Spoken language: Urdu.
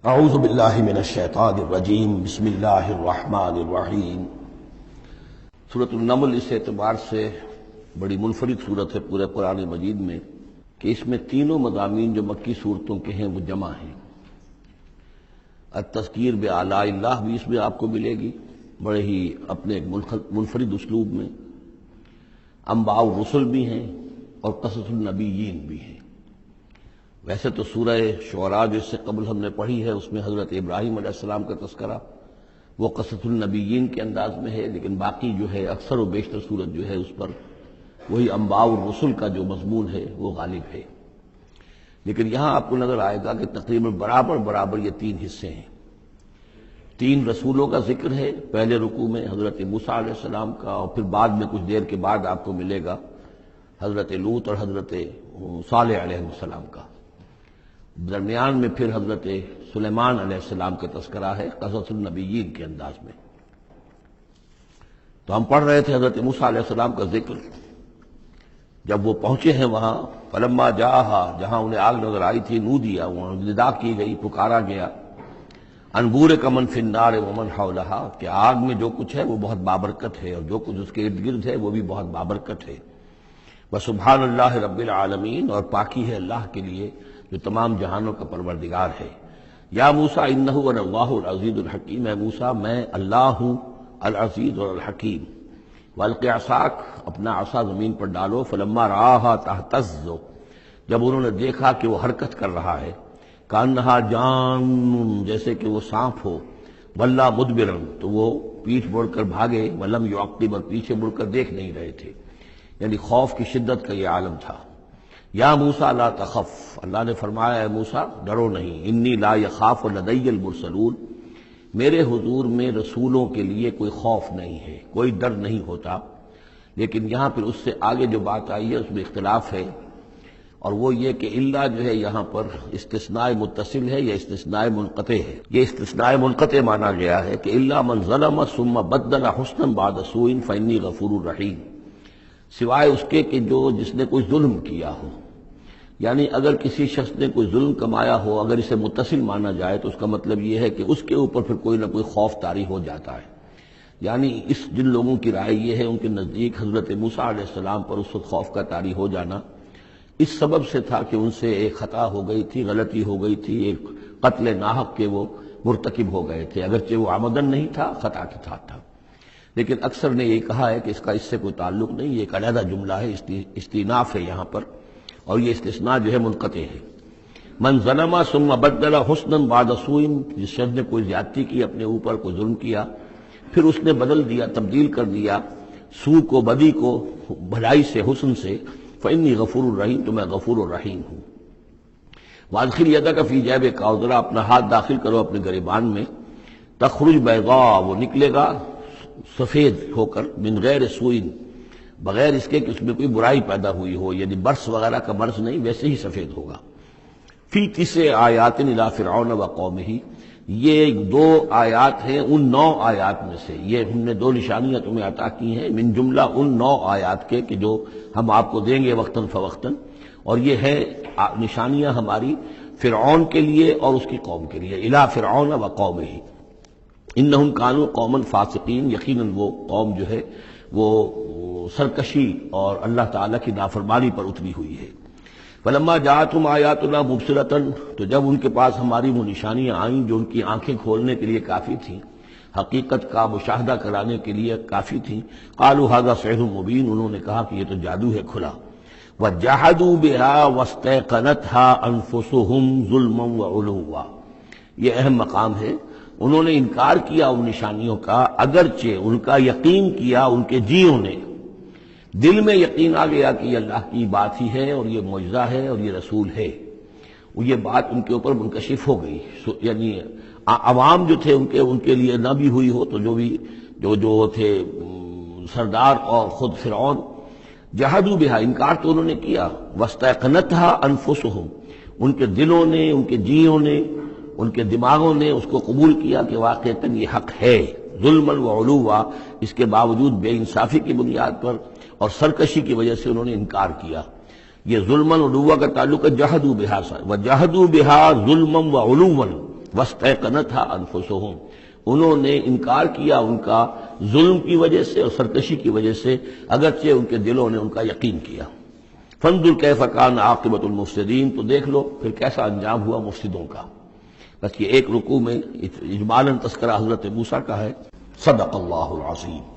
اعوذ باللہ من الشیطان الرجیم بسم اللہ الرحمن الرحیم۔ سورۃ النمل اس اعتبار سے بڑی منفرد صورت ہے پورے قرآن مجید میں کہ اس میں تینوں مضامین جو مکی صورتوں کے ہیں وہ جمع ہیں۔ التذکیر بآلاء اللہ بھی اس میں آپ کو ملے گی بڑے ہی اپنے ایک منفرد اسلوب میں، انباء الرسل بھی ہیں اور قصص النبیین بھی ہیں۔ ویسے تو سورہ شعراء جو اس سے قبل ہم نے پڑھی ہے اس میں حضرت ابراہیم علیہ السلام کا تذکرہ وہ قصص النبیین کے انداز میں ہے، لیکن باقی جو ہے اکثر و بیشتر صورت جو ہے اس پر وہی انباء الرسل کا جو مضمون ہے وہ غالب ہے۔ لیکن یہاں آپ کو نظر آئے گا کہ تقریباً برابر یہ تین حصے ہیں۔ تین رسولوں کا ذکر ہے پہلے رکوع میں، حضرت موسیٰ علیہ السلام کا، اور پھر بعد میں کچھ دیر کے بعد آپ کو ملے گا حضرت لوط اور حضرت صالح علیہ السلام کا۔ درمیان میں پھر حضرت سلیمان علیہ السلام کا تذکرہ ہے قصص النبیین کے انداز میں۔ تو ہم پڑھ رہے تھے حضرت موسیٰ علیہ السلام کا ذکر۔ جب وہ پہنچے ہیں وہاں، فلما جاءہا، جہاں انہیں آگ نظر آئی تھی، نودیا، وہاں ندا کی گئی، پکارا گیا، ان بورک من فی النار ومن حولہا، کہ آگ میں جو کچھ ہے وہ بہت بابرکت ہے اور جو کچھ اس کے ارد گرد ہے وہ بھی بہت بابرکت ہے۔ وسبحان اللہ رب العالمین، اور پاکی ہے اللہ کے لیے جو تمام جہانوں کا پروردگار ہے۔ یا موسیٰ انہ انا اللہ العزیز الحکیم، اے موسیٰ میں اللہ ہوں العزیز اور الحکیم۔ والق عصاک، اپنا عصا زمین پر ڈالو، فلما رآہا تہتز، جب انہوں نے دیکھا کہ وہ حرکت کر رہا ہے، کانہا جان، جیسے کہ وہ سانپ ہو، ولا مدبرا، تو وہ پیٹھ موڑ کر بھاگے، ولم یعقب، اور پیچھے مڑ کر دیکھ نہیں رہے تھے، یعنی خوف کی شدت کا یہ عالم تھا۔ یا موسیٰ لا تخف، اللہ نے فرمایا اے موسیٰ ڈرو نہیں، انی لا یخاف لدی المرسلون، میرے حضور میں رسولوں کے لیے کوئی خوف نہیں ہے، کوئی ڈر نہیں ہوتا۔ لیکن یہاں پھر اس سے آگے جو بات آئی ہے اس میں اختلاف ہے، اور وہ یہ کہ الا جو ہے یہاں پر استثناء متصل ہے یا استثناء منقطع ہے۔ یہ استثناء منقطع مانا گیا ہے کہ الا من ظلم ثم بدل حسنا بعد سوء فانی غفور رحیم، سوائے اس کے کہ جس نے کوئی ظلم کیا ہو، یعنی اگر کسی شخص نے کوئی ظلم کمایا ہو، اگر اسے متصل مانا جائے تو اس کا مطلب یہ ہے کہ اس کے اوپر پھر کوئی نہ کوئی خوف طاری ہو جاتا ہے۔ یعنی جن لوگوں کی رائے یہ ہے، ان کے نزدیک حضرت موسیٰ علیہ السلام پر اس وقت خوف کا طاری ہو جانا اس سبب سے تھا کہ ان سے ایک خطا ہو گئی تھی، غلطی ہو گئی تھی، ایک قتل ناحق کے وہ مرتکب ہو گئے تھے، اگرچہ وہ عمدن نہیں تھا، خطا کے ساتھ تھا۔ لیکن اکثر نے یہ کہا ہے کہ اس کا اس سے کوئی تعلق نہیں، یہ ایک علیحدہ جملہ ہے، استئناف ہے یہاں پر، اور یہ استثناء جو ہے منقطع ہے۔ من ظلم ثم بدل حسنا بعد سوء، جس شخص نے کوئی زیادتی کی، اپنے اوپر کوئی ظلم کیا، پھر اس نے بدل دیا، تبدیل کر دیا سوء کو، بدی کو، بھلائی سے، حسن سے، فانی غفور الرحیم، تو میں غفور الرحیم ہوں۔ وادخل یدک فی جیبک، اور ذرا اپنا ہاتھ داخل کرو اپنے گریبان میں، تخرج بیضاء، وہ نکلے گا سفید ہو کر، من غیر سوء، بغیر اس کے کہ اس میں کوئی برائی پیدا ہوئی ہو، یعنی برس وغیرہ کا برس نہیں، ویسے ہی سفید ہوگا۔ فی 9 آیات الی فرعون وقومہ، یہ 2 آیات ہیں ان 9 آیات میں سے، یہ ہم نے 2 نشانیاں تمہیں عطا کی ہیں من جملہ ان 9 آیات کے کہ جو ہم آپ کو دیں گے وقتاً فوقتاً، اور یہ ہے نشانیاں ہماری فرعون کے لیے اور اس کی قوم کے لیے، الی فرعون وقومہ انہم کانوا قوما فاسقین، یقیناً وہ قوم جو ہے وہ سرکشی اور اللہ تعالیٰ کی نافرمانی پر اتری ہوئی ہے۔ فلما جاءتہم آیاتنا مبصرۃ، تو جب ان کے پاس ہماری وہ نشانیاں آئیں جو ان کی آنکھیں کھولنے کے لیے کافی تھیں، حقیقت کا مشاہدہ کرانے کے لیے کافی تھیں، قالوا ھذا سحر مبین، انہوں نے کہا کہ یہ تو جادو ہے کھلا۔ وجحدوا بها واستيقنتها انفسهم ظلما وعلوا، یہ اہم مقام ہے، انہوں نے انکار کیا ان نشانیوں کا، اگرچہ ان کا یقین کیا ان کے جیوں نے، دل میں یقین آ گیا کہ یہ اللہ کی بات ہی ہے اور یہ معجزہ ہے اور یہ رسول ہے، یہ بات ان کے اوپر منکشف ہو گئی، یعنی عوام جو تھے ان کے لیے نہ بھی ہوئی ہو تو جو تھے سردار اور خود فرعون، جحدوا بها، انکار تو انہوں نے کیا، واستيقنتها انفسهم، ان کے دلوں نے، ان کے جیوں نے، ان کے دماغوں نے اس کو قبول کیا کہ واقعتاً یہ حق ہے، ظلما وعلوا، اس کے باوجود بے انصافی کی بنیاد پر اور سرکشی کی وجہ سے انہوں نے انکار کیا۔ یہ ظلما وعلوا کا تعلق ہے جحدوا بها سے، وجحدوا بها ظلما وعلوا واستيقنتها انفسهم، انہوں نے انکار کیا ان کا ظلم کی وجہ سے اور سرکشی کی وجہ سے، اگرچہ ان کے دلوں نے ان کا یقین کیا۔ فانظر کیف کان عاقبۃ المفسدین، تو دیکھ لو پھر کیسا انجام ہوا مفسدوں کا۔ بس یہ ایک رکوع میں اجمالاً تذکرہ حضرت موسیٰ کا ہے۔ صدق اللہ العظیم۔